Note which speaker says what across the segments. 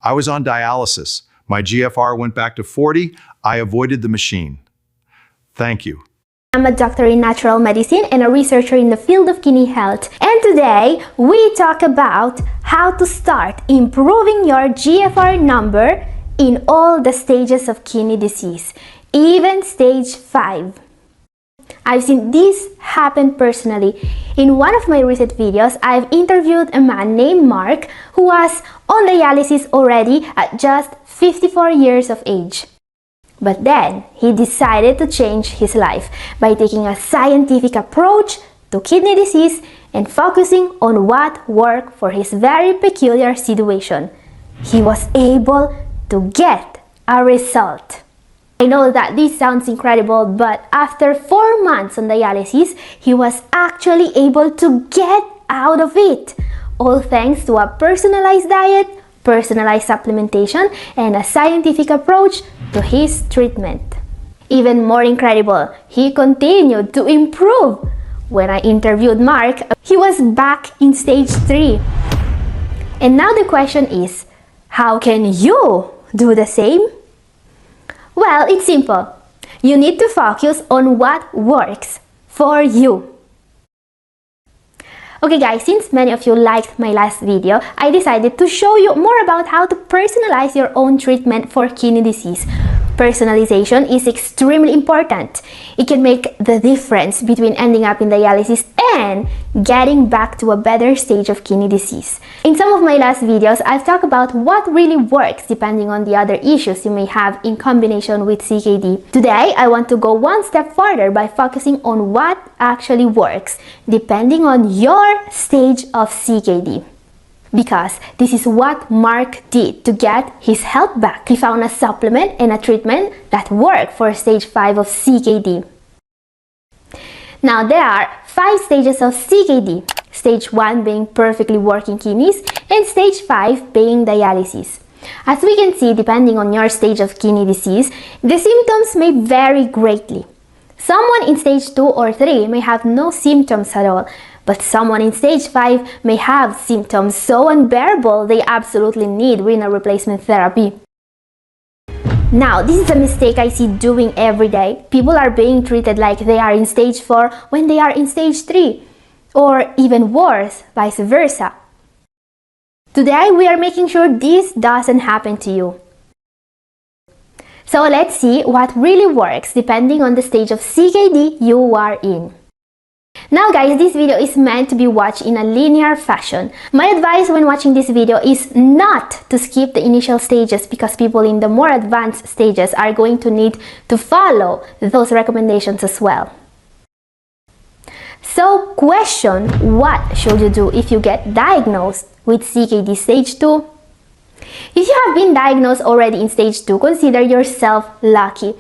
Speaker 1: I was on dialysis. My GFR went back to 40. I avoided the machine. Thank you.
Speaker 2: I'm a doctor in natural medicine and a researcher in the field of kidney health. And today we talk about how to start improving your GFR number in all the stages of kidney disease, even stage 5. I've seen this happen personally. In one of my recent videos, I've interviewed a man named Mark who was on dialysis already at just 54 years of age. But then, he decided to change his life by taking a scientific approach to kidney disease and focusing on what worked for his very peculiar situation. He was able to get a result. I know that this sounds incredible, but after 4 months on dialysis, he was actually able to get out of it, all thanks to a personalized diet, personalized supplementation, and a scientific approach to his treatment. Even more incredible, he continued to improve. When I interviewed Mark, he was back in stage 3. And now the question is, how can you do the same? Well, it's simple. You need to focus on what works for you. Okay guys, since many of you liked my last video, I decided to show you more about how to personalize your own treatment for kidney disease. Personalization is extremely important. It can make the difference between ending up in dialysis and getting back to a better stage of kidney disease. In some of my last videos, I've talked about what really works depending on the other issues you may have in combination with CKD. Today, I want to go one step further by focusing on what actually works depending on your stage of CKD. Because this is what Mark did to get his health back. He found a supplement and a treatment that worked for stage 5 of CKD. Now there are 5 stages of CKD. Stage 1 being perfectly working kidneys and stage 5 being dialysis. As we can see, depending on your stage of kidney disease, the symptoms may vary greatly. Someone in stage 2 or 3 may have no symptoms at all, but someone in stage 5 may have symptoms so unbearable they absolutely need renal replacement therapy. Now, this is a mistake I see doing every day. People are being treated like they are in stage 4 when they are in stage 3, or even worse, vice versa. Today, we are making sure this doesn't happen to you. So let's see what really works depending on the stage of CKD you are in. Now guys, this video is meant to be watched in a linear fashion. My advice when watching this video is not to skip the initial stages because people in the more advanced stages are going to need to follow those recommendations as well. So question, what should you do if you get diagnosed with CKD stage 2? If you have been diagnosed already in stage 2, consider yourself lucky.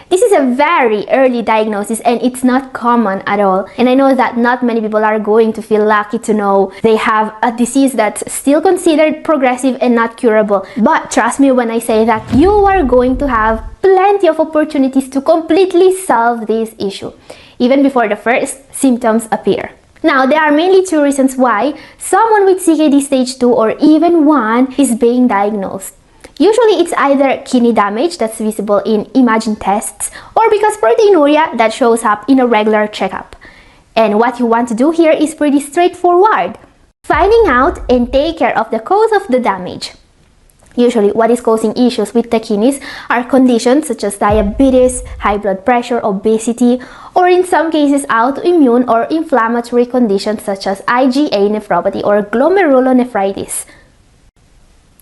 Speaker 2: This is a very early diagnosis and it's not common at all. And I know that not many people are going to feel lucky to know they have a disease that's still considered progressive and not curable. But trust me when I say that you are going to have plenty of opportunities to completely solve this issue, even before the first symptoms appear. Now, there are mainly 2 reasons why someone with CKD stage 2 or even 1 is being diagnosed. Usually, it's either kidney damage that's visible in imaging tests or because proteinuria that shows up in a regular checkup. And what you want to do here is pretty straightforward. Finding out and take care of the cause of the damage. Usually, what is causing issues with the kidneys are conditions such as diabetes, high blood pressure, obesity, or in some cases autoimmune or inflammatory conditions such as IgA nephropathy or glomerulonephritis.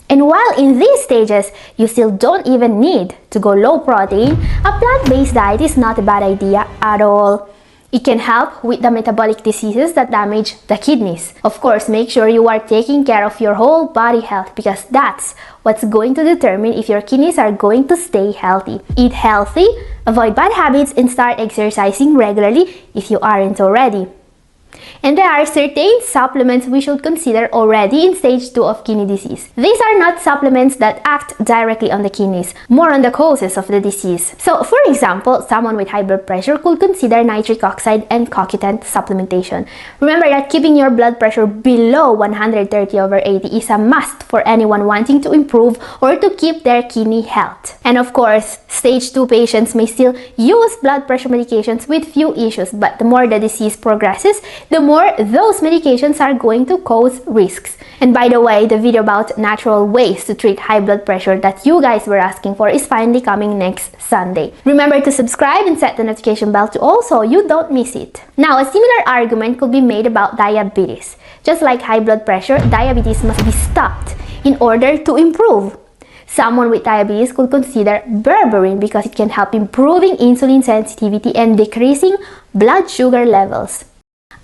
Speaker 2: And while in these stages, you still don't even need to go low protein, a plant-based diet is not a bad idea at all. It can help with the metabolic diseases that damage the kidneys. Of course, make sure you are taking care of your whole body health because that's what's going to determine if your kidneys are going to stay healthy. Eat healthy, avoid bad habits, and start exercising regularly if you aren't already. And there are certain supplements we should consider already in stage 2 of kidney disease. These are not supplements that act directly on the kidneys, more on the causes of the disease. So, for example, someone with high blood pressure could consider nitric oxide and CoQ10 supplementation. Remember that keeping your blood pressure below 130/80 is a must for anyone wanting to improve or to keep their kidney health. And of course, stage 2 patients may still use blood pressure medications with few issues, but the more the disease progresses, the more those medications are going to cause risks. And by the way, the video about natural ways to treat high blood pressure that you guys were asking for is finally coming next Sunday. Remember to subscribe and set the notification bell to also you don't miss it. Now, a similar argument could be made about diabetes. Just like high blood pressure, diabetes must be stopped in order to improve. Someone with diabetes could consider berberine because it can help improving insulin sensitivity and decreasing blood sugar levels.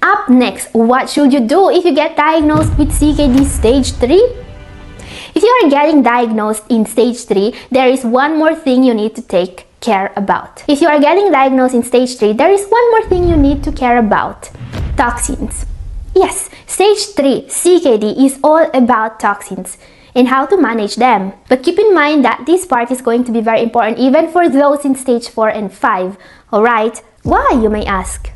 Speaker 2: Up next, what should you do if you get diagnosed with CKD stage 3? If you are getting diagnosed in stage 3, there is one more thing you need to take care about. If you are getting diagnosed in stage 3, there is one more thing you need to care about. Toxins. Yes, stage 3 CKD is all about toxins and how to manage them. But keep in mind that this part is going to be very important even for those in stage 4 and 5. Alright, why, you may ask?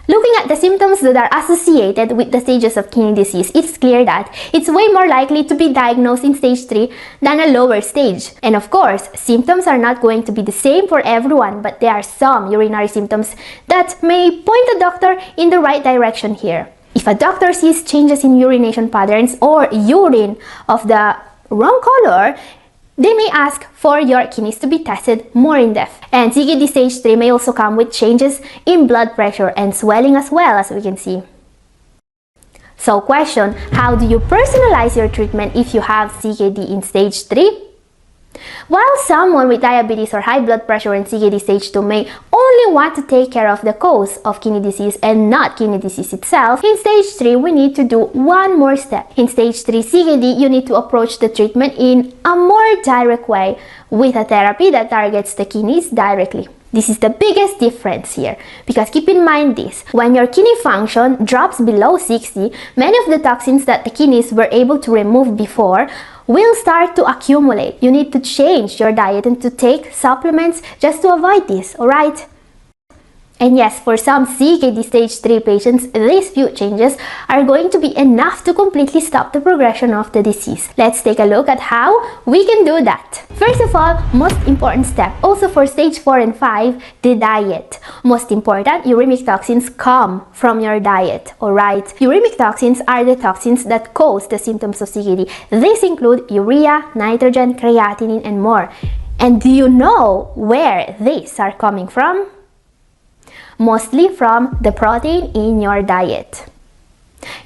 Speaker 2: Looking at the symptoms that are associated with the stages of kidney disease, it's clear that it's way more likely to be diagnosed in stage 3 than a lower stage. And of course, symptoms are not going to be the same for everyone, but there are some urinary symptoms that may point the doctor in the right direction here. If a doctor sees changes in urination patterns or urine of the wrong color, they may ask for your kidneys to be tested more in depth. And CKD stage 3 may also come with changes in blood pressure and swelling as well, as we can see. So question, how do you personalize your treatment if you have CKD in stage 3? While someone with diabetes or high blood pressure in CKD stage 2 may only want to take care of the cause of kidney disease and not kidney disease itself, in stage 3 we need to do one more step. In stage 3 CKD, you need to approach the treatment in a more direct way with a therapy that targets the kidneys directly. This is the biggest difference here, because keep in mind this, when your kidney function drops below 60, many of the toxins that the kidneys were able to remove before will start to accumulate. You need to change your diet and to take supplements just to avoid this, alright? And yes, for some CKD stage 3 patients, these few changes are going to be enough to completely stop the progression of the disease. Let's take a look at how we can do that. First of all, most important step, also for stage 4 and 5, the diet. Most important, uremic toxins come from your diet, alright? Uremic toxins are the toxins that cause the symptoms of CKD. These include urea, nitrogen, creatinine, and more. And do you know where these are coming from? Mostly from the protein in your diet.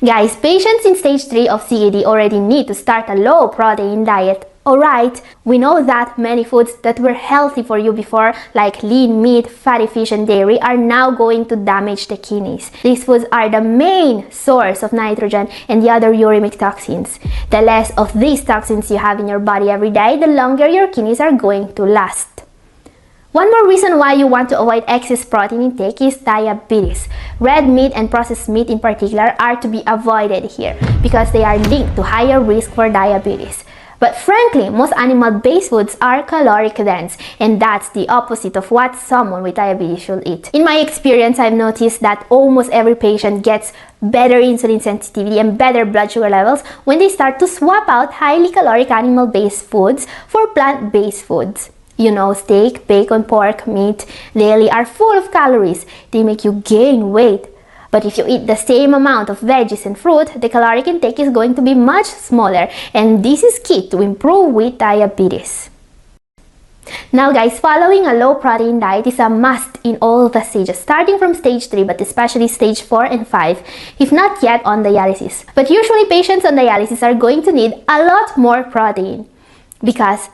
Speaker 2: Guys, patients in stage 3 of CKD already need to start a low protein diet. Alright, we know that many foods that were healthy for you before, like lean meat, fatty fish, and dairy, are now going to damage the kidneys. These foods are the main source of nitrogen and the other uremic toxins. The less of these toxins you have in your body every day, the longer your kidneys are going to last. One more reason why you want to avoid excess protein intake is diabetes. Red meat and processed meat in particular are to be avoided here because they are linked to higher risk for diabetes. But frankly, most animal-based foods are caloric dense, and that's the opposite of what someone with diabetes should eat. In my experience, I've noticed that almost every patient gets better insulin sensitivity and better blood sugar levels when they start to swap out highly caloric animal-based foods for plant-based foods. You know, steak, bacon, pork, meat, daily are full of calories. They make you gain weight. But if you eat the same amount of veggies and fruit, the caloric intake is going to be much smaller. And this is key to improve with diabetes. Now guys, following a low protein diet is a must in all the stages, starting from stage 3 but especially stage 4 and 5, if not yet on dialysis. But usually patients on dialysis are going to need a lot more protein because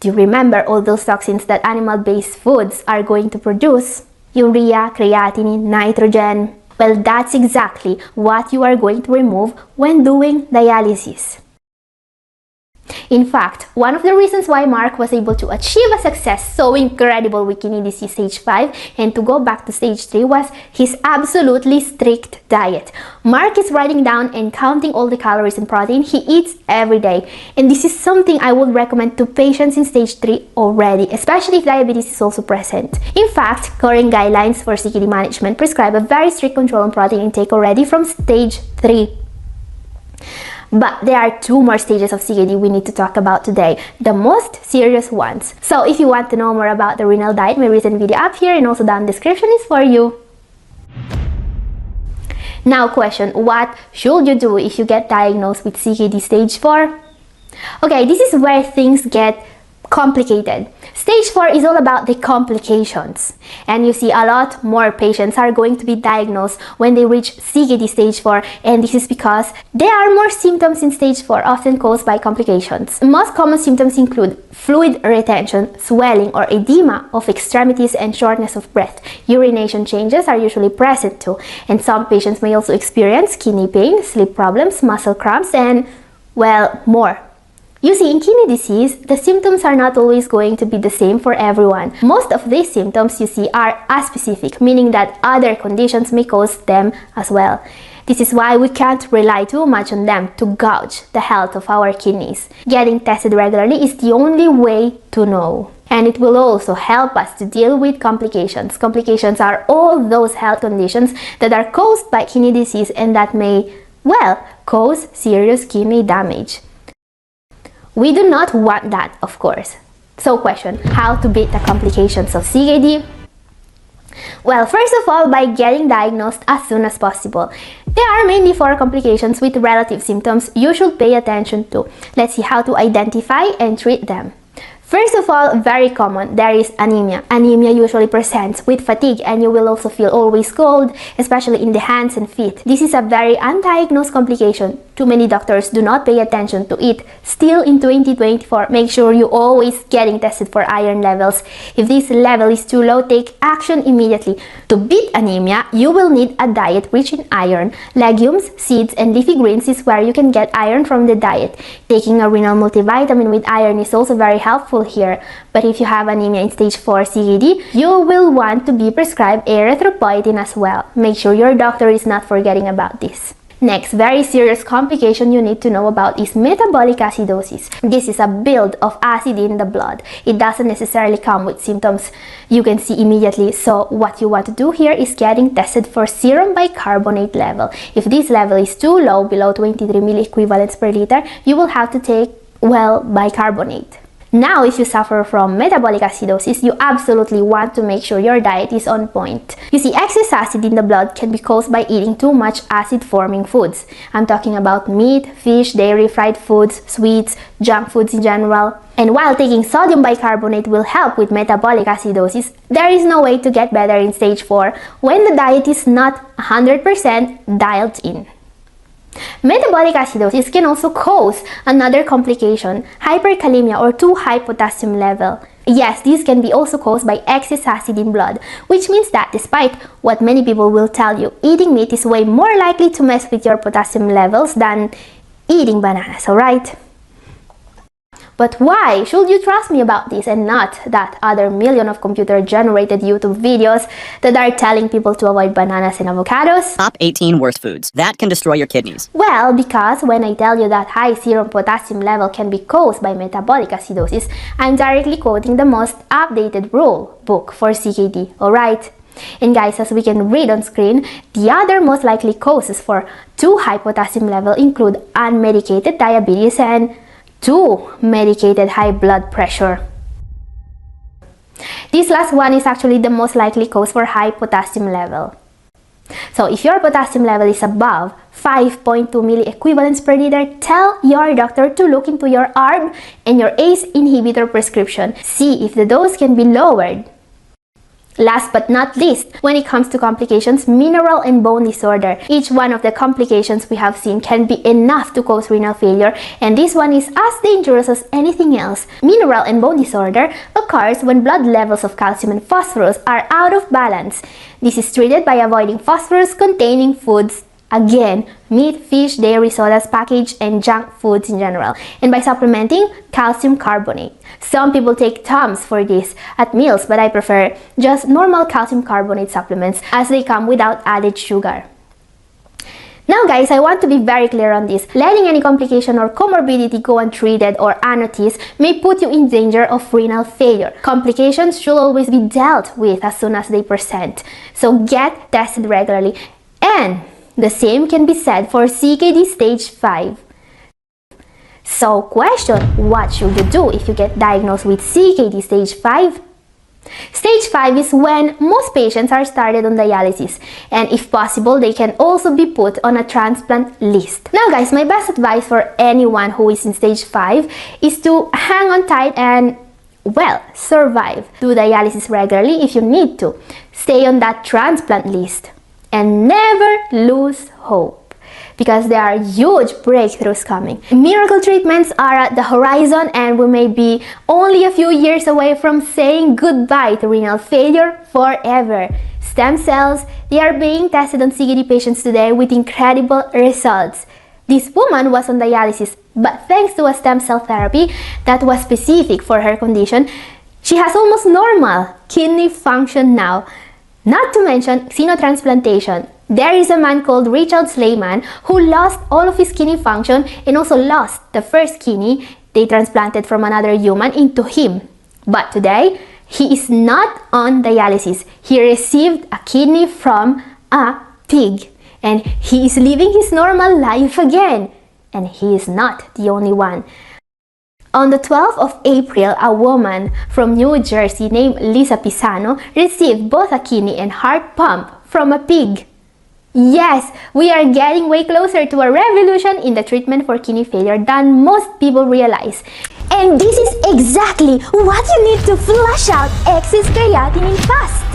Speaker 2: do you remember all those toxins that animal-based foods are going to produce? Urea, creatinine, nitrogen. Well, that's exactly what you are going to remove when doing dialysis. In fact, one of the reasons why Mark was able to achieve a success so incredible with kidney disease stage 5 and to go back to stage 3 was his absolutely strict diet. Mark is writing down and counting all the calories and protein he eats every day, and this is something I would recommend to patients in stage 3 already, especially if diabetes is also present. In fact, current guidelines for CKD management prescribe a very strict control on protein intake already from stage 3. But there are two more stages of CKD we need to talk about today, the most serious ones. So if you want to know more about the renal diet, my recent video up here and also down in the description is for you. Now question, what should you do if you get diagnosed with CKD stage 4? Okay, this is where things get complicated. Stage 4 is all about the complications, and you see a lot more patients are going to be diagnosed when they reach CKD stage 4, and this is because there are more symptoms in stage 4 often caused by complications. Most common symptoms include fluid retention, swelling or edema of extremities and shortness of breath. Urination changes are usually present too, and some patients may also experience kidney pain, sleep problems, muscle cramps, and well, more. You see, in kidney disease, the symptoms are not always going to be the same for everyone. Most of these symptoms you see are aspecific, meaning that other conditions may cause them as well. This is why we can't rely too much on them to gauge the health of our kidneys. Getting tested regularly is the only way to know. And it will also help us to deal with complications. Complications are all those health conditions that are caused by kidney disease and that may, well, cause serious kidney damage. We do not want that, of course. So question, how to beat the complications of CKD? Well, first of all, by getting diagnosed as soon as possible. There are mainly 4 complications with relative symptoms you should pay attention to. Let's see how to identify and treat them. First of all, very common, there is anemia. Anemia usually presents with fatigue and you will also feel always cold, especially in the hands and feet. This is a very undiagnosed complication. Too many doctors do not pay attention to it. Still in 2024, make sure you always getting tested for iron levels. If this level is too low, take action immediately. To beat anemia, you will need a diet rich in iron. Legumes, seeds, and leafy greens is where you can get iron from the diet. Taking a renal multivitamin with iron is also very helpful here. But if you have anemia in stage 4 CKD, you will want to be prescribed erythropoietin as well. Make sure your doctor is not forgetting about this. Next, very serious complication you need to know about is metabolic acidosis. This is a build of acid in the blood. It doesn't necessarily come with symptoms you can see immediately. So what you want to do here is getting tested for serum bicarbonate level. If this level is too low, below 23 milliequivalents per liter, you will have to take, well, bicarbonate. Now, if you suffer from metabolic acidosis, you absolutely want to make sure your diet is on point. You see, excess acid in the blood can be caused by eating too much acid-forming foods. I'm talking about meat, fish, dairy, fried foods, sweets, junk foods in general. And while taking sodium bicarbonate will help with metabolic acidosis, there is no way to get better in stage 4 when the diet is not 100% dialed in. Metabolic acidosis can also cause another complication, hyperkalemia or too high potassium level. Yes, this can be also caused by excess acid in blood, which means that despite what many people will tell you, eating meat is way more likely to mess with your potassium levels than eating bananas, alright? But why should you trust me about this and not that other million of computer-generated YouTube videos that are telling people to avoid bananas and avocados?
Speaker 3: Top 18 worst foods that can destroy your kidneys.
Speaker 2: Well, because when I tell you that high serum potassium level can be caused by metabolic acidosis, I'm directly quoting the most updated rule book for CKD, alright? And guys, as we can read on screen, the other most likely causes for too high potassium level include unmedicated diabetes and too medicated high blood pressure. This last one is actually the most likely cause for high potassium level. So if your potassium level is above 5.2 milliequivalents per liter, tell your doctor to look into your ARB and your ACE inhibitor prescription. See if the dose can be lowered. Last but not least, when it comes to complications, mineral and bone disorder. Each one of the complications we have seen can be enough to cause renal failure, and this one is as dangerous as anything else. Mineral and bone disorder occurs when blood levels of calcium and phosphorus are out of balance. This is treated by avoiding phosphorus-containing foods Again, meat, fish, dairy, sodas, packaged, and junk foods in general. And by supplementing calcium carbonate. Some people take Tums for this at meals, but I prefer just normal calcium carbonate supplements as they come without added sugar. Now guys, I want to be very clear on this. Letting any complication or comorbidity go untreated or unnoticed may put you in danger of renal failure. Complications should always be dealt with as soon as they present. So get tested regularly. And the same can be said for CKD stage 5. So question, what should you do if you get diagnosed with CKD stage 5? Stage 5 is when most patients are started on dialysis, and if possible, they can also be put on a transplant list. Now guys, my best advice for anyone who is in stage 5 is to hang on tight and, well, survive. Do dialysis regularly if you need to. Stay on that transplant list. And never lose hope, because there are huge breakthroughs coming. Miracle treatments are at the horizon, and we may be only a few years away from saying goodbye to renal failure forever. Stem cells, they are being tested on CKD patients today with incredible results. This woman was on dialysis, but thanks to a stem cell therapy that was specific for her condition, she has almost normal kidney function now. Not to mention xenotransplantation. There is a man called Richard Slayman who lost all of his kidney function and also lost the first kidney they transplanted from another human into him. But today, he is not on dialysis. He received a kidney from a pig, and he is living his normal life again. And he is not the only one. On the 12th of April, a woman from New Jersey named Lisa Pisano received both a kidney and heart pump from a pig. Yes, we are getting way closer to a revolution in the treatment for kidney failure than most people realize.
Speaker 4: And this is exactly what you need to flush out excess creatinine fast.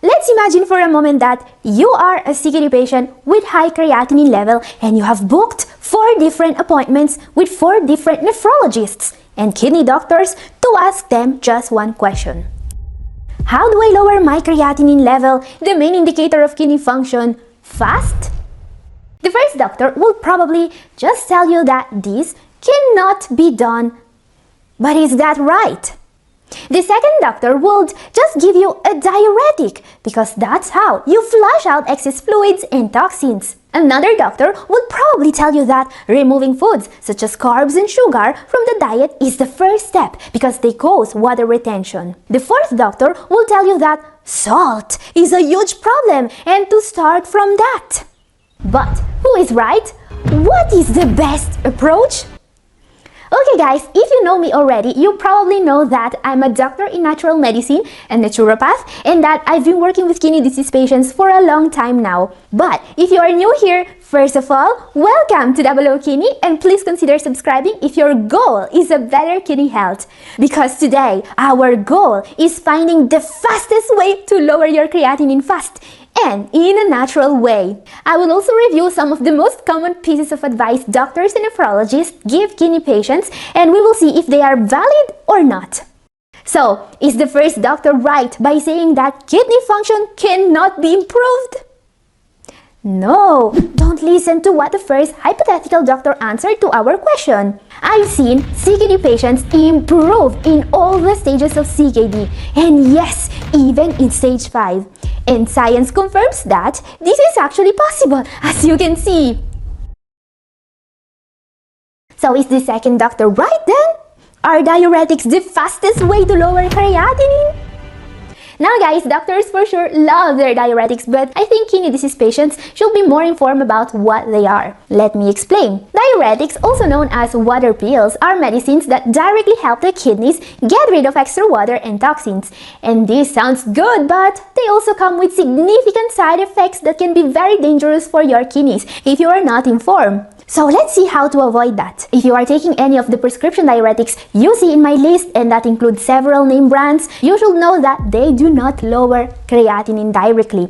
Speaker 4: Let's imagine for a moment that you are a CKD patient with high creatinine level and you have booked 4 different appointments with 4 different nephrologists and kidney doctors to ask them just one question. How do I lower my creatinine level, the main indicator of kidney function, fast? The first doctor will probably just tell you that this cannot be done. But is that right? The second doctor would just give you a diuretic because that's how you flush out excess fluids and toxins. Another doctor would probably tell you that removing foods such as carbs and sugar from the diet is the first step because they cause water retention. The fourth doctor will tell you that salt is a huge problem and to start from that. But who is right? What is the best approach? Okay guys, if you know me already, you probably know that I'm a doctor in natural medicine and naturopath, and that I've been working with kidney disease patients for a long time now. But if you are new here, first of all, welcome to Double O Kidney, and please consider subscribing if your goal is a better kidney health. Because today, our goal is finding the fastest way to lower your creatinine fast and in a natural way. I will also review some of the most common pieces of advice doctors and nephrologists give kidney patients, and we will see if they are valid or not. So, is the first doctor right by saying that kidney function cannot be improved? No, don't listen to what the first hypothetical doctor answered to our question. I've seen CKD patients improve in all the stages of CKD, and yes, even in stage 5. And science confirms that this is actually possible, as you can see. So is the second doctor right then? Are diuretics the fastest way to lower creatinine? Now guys, doctors for sure love their diuretics, but I think kidney disease patients should be more informed about what they are. Let me explain. Diuretics, also known as water pills, are medicines that directly help the kidneys get rid of extra water and toxins. And this sounds good, but they also come with significant side effects that can be very dangerous for your kidneys if you are not informed. So let's see how to avoid that. If you are taking any of the prescription diuretics you see in my list, and that includes several name brands, you should know that they do not lower creatinine directly.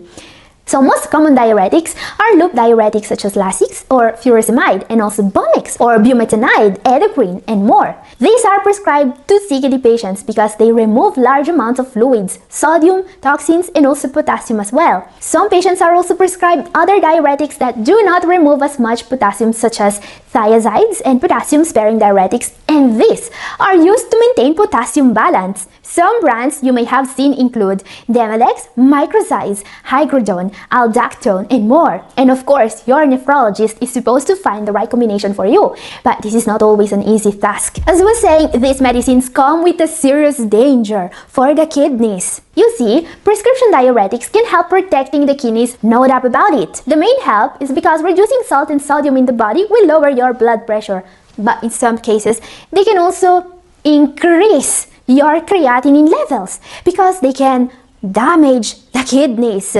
Speaker 2: So most common diuretics are loop diuretics such as Lasix or furosemide, and also Bomix or bumetanide, Edocrine, and more. These are prescribed to CKD patients because they remove large amounts of fluids, sodium, toxins, and also potassium as well. Some patients are also prescribed other diuretics that do not remove as much potassium, such as thiazides and potassium-sparing diuretics, and these are used to maintain potassium balance. Some brands you may have seen include Demodex, Microzyme, Hydrodone, Aldactone, and more. And of course, your nephrologist is supposed to find the right combination for you, but this is not always an easy task. As I was saying, these medicines come with a serious danger for the kidneys. You see, prescription diuretics can help protecting the kidneys, no doubt about it. The main help is because reducing salt and sodium in the body will lower your blood pressure, but in some cases, they can also increase your creatinine levels because they can damage the kidneys.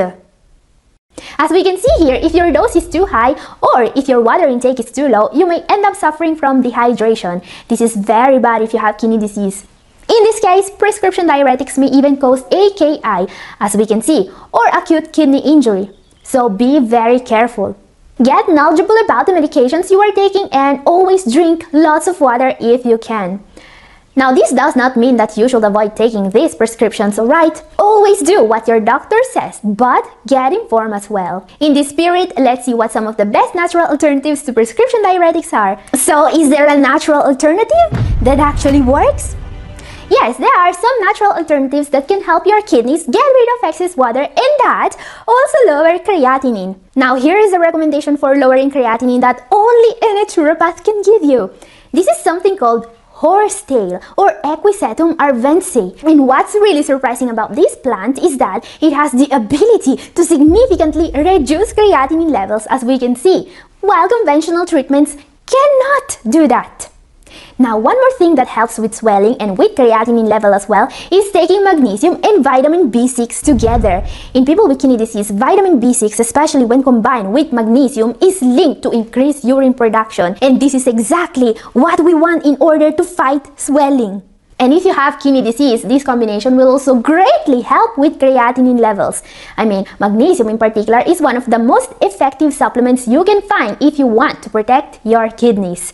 Speaker 2: As we can see here, if your dose is too high or if your water intake is too low, you may end up suffering from dehydration. This is very bad if you have kidney disease. In this case, prescription diuretics may even cause AKI, as we can see, or acute kidney injury. So be very careful. Get knowledgeable about the medications you are taking and always drink lots of water if you can. Now, this does not mean that you should avoid taking these prescriptions, alright? Always do what your doctor says, but get informed as well. In this spirit, let's see what some of the best natural alternatives to prescription diuretics are. So, is there a natural alternative that actually works? Yes, there are some natural alternatives that can help your kidneys get rid of excess water and that also lower creatinine. Now, here is a recommendation for lowering creatinine that only a naturopath can give you. This is something called horsetail or Equisetum arvense. And what's really surprising about this plant is that it has the ability to significantly reduce creatinine levels, as we can see, while conventional treatments cannot do that. Now, one more thing that helps with swelling and with creatinine level as well is taking magnesium and vitamin B6 together. In people with kidney disease, vitamin B6, especially when combined with magnesium, is linked to increased urine production. And this is exactly what we want in order to fight swelling. And if you have kidney disease, this combination will also greatly help with creatinine levels. I mean, magnesium in particular is one of the most effective supplements you can find if you want to protect your kidneys.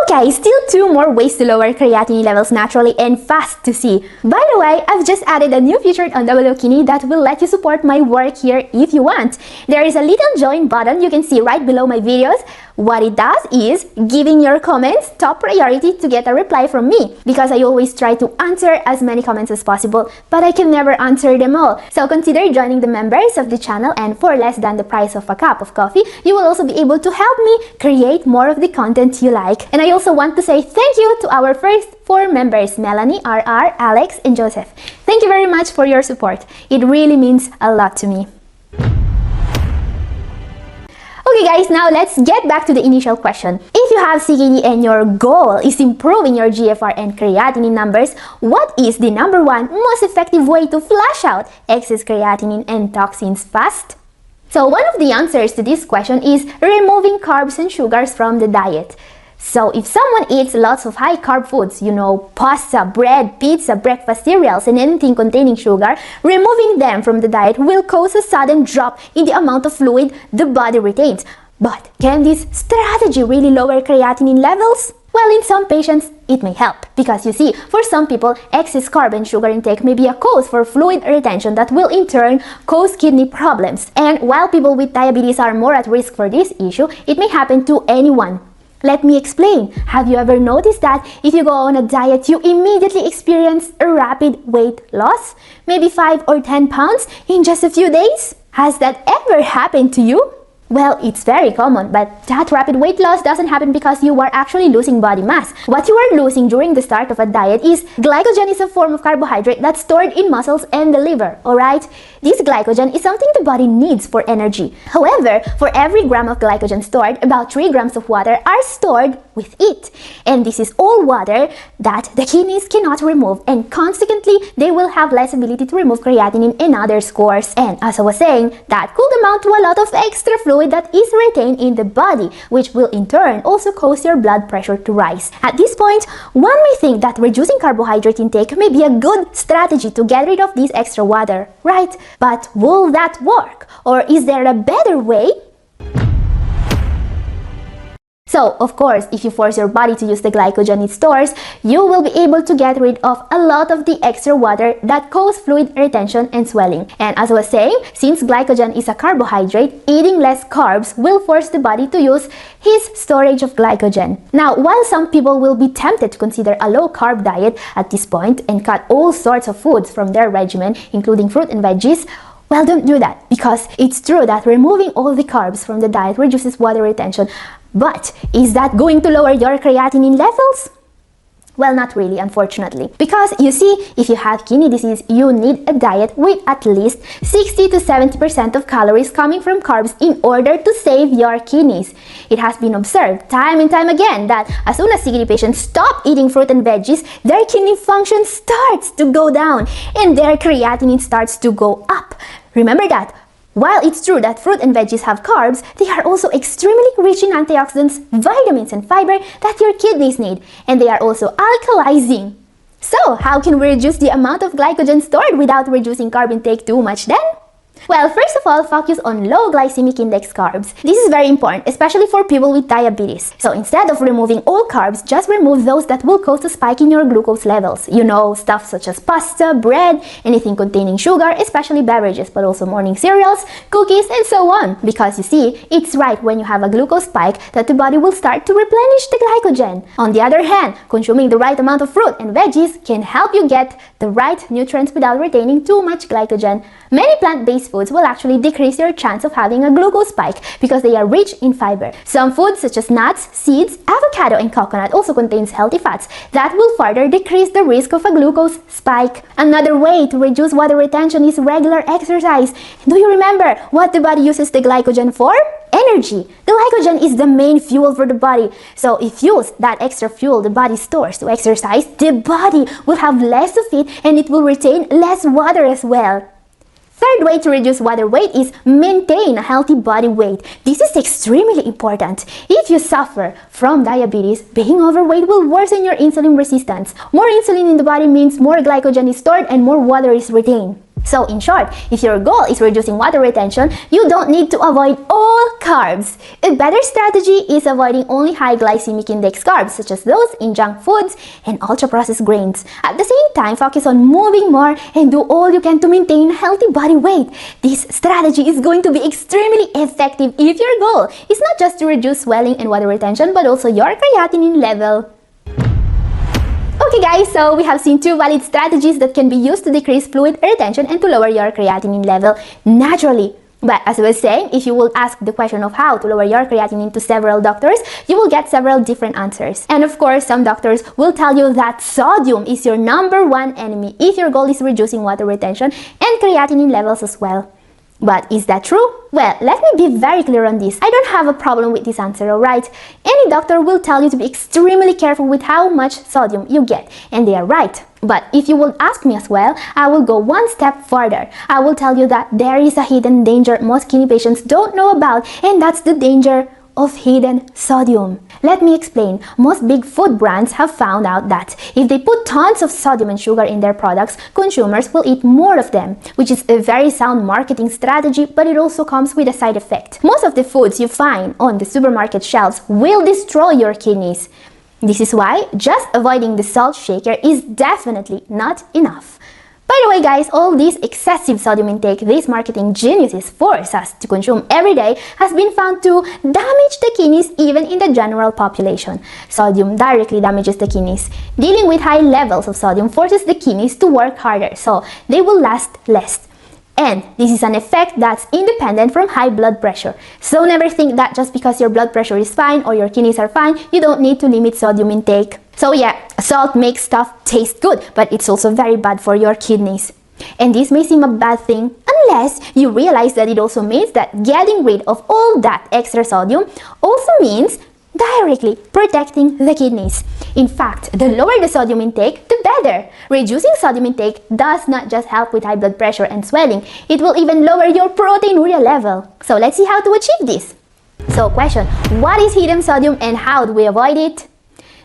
Speaker 2: Okay, still two more ways to lower creatinine levels naturally and fast to see. By the way, I've just added a new feature on WO Kidney that will let you support my work here if you want. There is a little join button you can see right below my videos. What it does is giving your comments top priority to get a reply from me, because I always try to answer as many comments as possible, but I can never answer them all. So consider joining the members of the channel, and for less than the price of a cup of coffee, you will also be able to help me create more of the content you like. And I also want to say thank you to our first 4 members, Melanie, RR, Alex, and Joseph. Thank you very much for your support. It really means a lot to me. Okay guys, now let's get back to the initial question. If you have CKD and your goal is improving your GFR and creatinine numbers, what is the number one most effective way to flush out excess creatinine and toxins fast? So one of the answers to this question is removing carbs and sugars from the diet. So if someone eats lots of high carb foods, pasta, bread, pizza, breakfast cereals, and anything containing sugar, removing them from the diet will cause a sudden drop in the amount of fluid the body retains. But can this strategy really lower creatinine levels? Well, in some patients, it may help, because you see, for some people, excess carb and sugar intake may be a cause for fluid retention that will in turn cause kidney problems. And while people with diabetes are more at risk for this issue, it may happen to anyone. Let me explain. Have you ever noticed that if you go on a diet, you immediately experience a rapid weight loss? Maybe 5 or 10 pounds in just a few days? Has that ever happened to you? Well, it's very common, but that rapid weight loss doesn't happen because you are actually losing body mass. What you are losing during the start of a diet is glycogen, is a form of carbohydrate that's stored in muscles and the liver, alright? This glycogen is something the body needs for energy. However, for every gram of glycogen stored, about 3 grams of water are stored with it. And this is all water that the kidneys cannot remove, and consequently, they will have less ability to remove creatinine and other scores. And as I was saying, that could amount to a lot of extra fluid
Speaker 4: fluid that is retained in the body, which will in turn also cause your blood pressure to rise. At this point, one may think that reducing carbohydrate intake may be a good strategy to get rid of this extra water, right? But will that work? Or is there a better way? So, of course, if you force your body to use the glycogen it stores, you will be able to get rid of a lot of the extra water that cause fluid retention and swelling. And as I was saying, since glycogen is a carbohydrate, eating less carbs will force the body to use his storage of glycogen. Now, while some people will be tempted to consider a low-carb diet at this point and cut all sorts of foods from their regimen, including fruit and veggies, well, don't do that, because it's true that removing all the carbs from the diet reduces water retention. But is that going to lower your creatinine levels? Well, not really, unfortunately. Because you see, if you have kidney disease, you need a diet with at least 60 to 70% of calories coming from carbs in order to save your kidneys. It has been observed time and time again that as soon as CKD patients stop eating fruit and veggies, their kidney function starts to go down and their creatinine starts to go up. Remember that. While it's true that fruit and veggies have carbs, they are also extremely rich in antioxidants, vitamins, and fiber that your kidneys need, and they are also alkalizing. So, how can we reduce the amount of glycogen stored without reducing carb intake too much then? Well, first of all, focus on low glycemic index carbs. This is very important, especially for people with diabetes. So instead of removing all carbs, just remove those that will cause a spike in your glucose levels. You know, stuff such as pasta, bread, anything containing sugar, especially beverages, but also morning cereals, cookies, and so on. Because you see, it's right when you have a glucose spike that the body will start to replenish the glycogen. On the other hand, consuming the right amount of fruit and veggies can help you get the right nutrients without retaining too much glycogen. Many plant-based foods will actually decrease your chance of having a glucose spike because they are rich in fiber. Some foods such as nuts, seeds, avocado, and coconut also contains healthy fats that will further decrease the risk of a glucose spike. Another way to reduce water retention is regular exercise. Do you remember what the body uses the glycogen for? Energy. The glycogen is the main fuel for the body. So if you use that extra fuel the body stores to exercise, the body will have less of it and it will retain less water as well. Third way to reduce water weight is maintain a healthy body weight. This is extremely important. If you suffer from diabetes, being overweight will worsen your insulin resistance. More insulin in the body means more glycogen is stored and more water is retained. So in short, if your goal is reducing water retention, you don't need to avoid all carbs. A better strategy is avoiding only high glycemic index carbs, such as those in junk foods and ultra-processed grains. At the same time, focus on moving more and do all you can to maintain a healthy body weight. This strategy is going to be extremely effective if your goal is not just to reduce swelling and water retention, but also your creatinine level. Okay guys, so we have seen two valid strategies that can be used to decrease fluid retention and to lower your creatinine level naturally. But as I was saying, if you will ask the question of how to lower your creatinine to several doctors, you will get several different answers. And of course, some doctors will tell you that sodium is your #1 enemy if your goal is reducing water retention and creatinine levels as well. But is that true? Well, let me be very clear on this. I don't have a problem with this answer, alright? Any doctor will tell you to be extremely careful with how much sodium you get, and they are right. But if you will ask me as well, I will go one step further. I will tell you that there is a hidden danger most kidney patients don't know about, and that's the danger of hidden sodium. Let me explain. Most big food brands have found out that if they put tons of sodium and sugar in their products, consumers will eat more of them, which is a very sound marketing strategy, but it also comes with a side effect. Most of the foods you find on the supermarket shelves will destroy your kidneys. This is why just avoiding the salt shaker is definitely not enough. By the way guys, all this excessive sodium intake these marketing geniuses force us to consume every day has been found to damage the kidneys even in the general population. Sodium directly damages the kidneys. Dealing with high levels of sodium forces the kidneys to work harder, so they will last less. And this is an effect that's independent from high blood pressure. So never think that just because your blood pressure is fine or your kidneys are fine, you don't need to limit sodium intake. So yeah, salt makes stuff taste good, but it's also very bad for your kidneys. And this may seem a bad thing unless you realize that it also means that getting rid of all that extra sodium also means
Speaker 2: directly protecting the kidneys. In fact, the lower the sodium intake, the better. Reducing sodium intake does not just help with high blood pressure and swelling, it will even lower your proteinuria level. So let's see how to achieve this. So question, what is hidden sodium and how do we avoid it?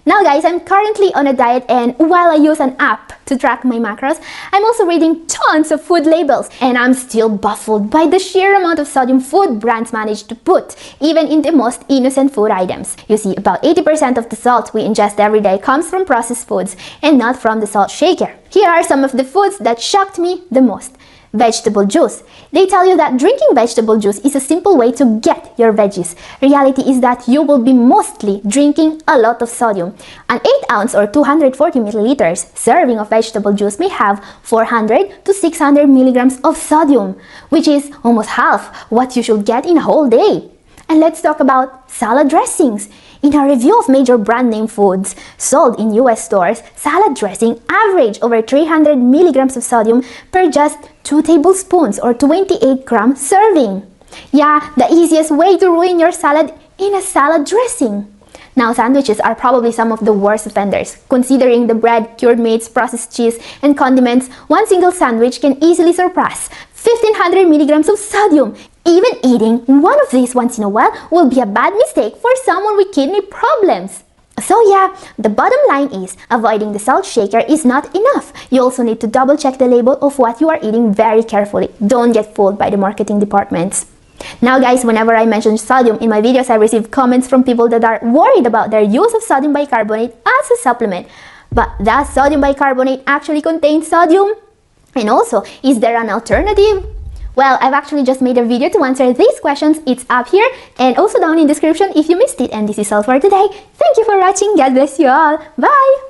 Speaker 2: Now guys, I'm currently on a diet, and while I use an app to track my macros, I'm also reading tons of food labels, and I'm still baffled by the sheer amount of sodium food brands manage to put, even in the most innocent food items. You see, about 80% of the salt we ingest every day comes from processed foods and not from the salt shaker. Here are some of the foods that shocked me the most. Vegetable juice. They tell you that drinking vegetable juice is a simple way to get your veggies. Reality is that you will be mostly drinking a lot of sodium. An 8-ounce or 240 milliliters serving of vegetable juice may have 400 to 600 milligrams of sodium, which is almost half what you should get in a whole day. And let's talk about salad dressings. In a review of major brand name foods sold in US stores, salad dressing average over 300 milligrams of sodium per just 2 tablespoons or 28 gram serving. Yeah, the easiest way to ruin your salad in a salad dressing. Now, sandwiches are probably some of the worst offenders. Considering the bread, cured meats, processed cheese, and condiments, one single sandwich can easily surpass 1500 milligrams of sodium. Even eating one of these once in a while will be a bad mistake for someone with kidney problems. So yeah, the bottom line is, avoiding the salt shaker is not enough. You also need to double check the label of what you are eating very carefully. Don't get fooled by the marketing departments. Now guys, whenever I mention sodium in my videos, I receive comments from people that are worried about their use of sodium bicarbonate as a supplement. But does sodium bicarbonate actually contain sodium? And also, is there an alternative? Well, I've actually just made a video to answer these questions. It's up here and also down in the description if you missed it. And this is all for today. Thank you for watching. God bless you all. Bye!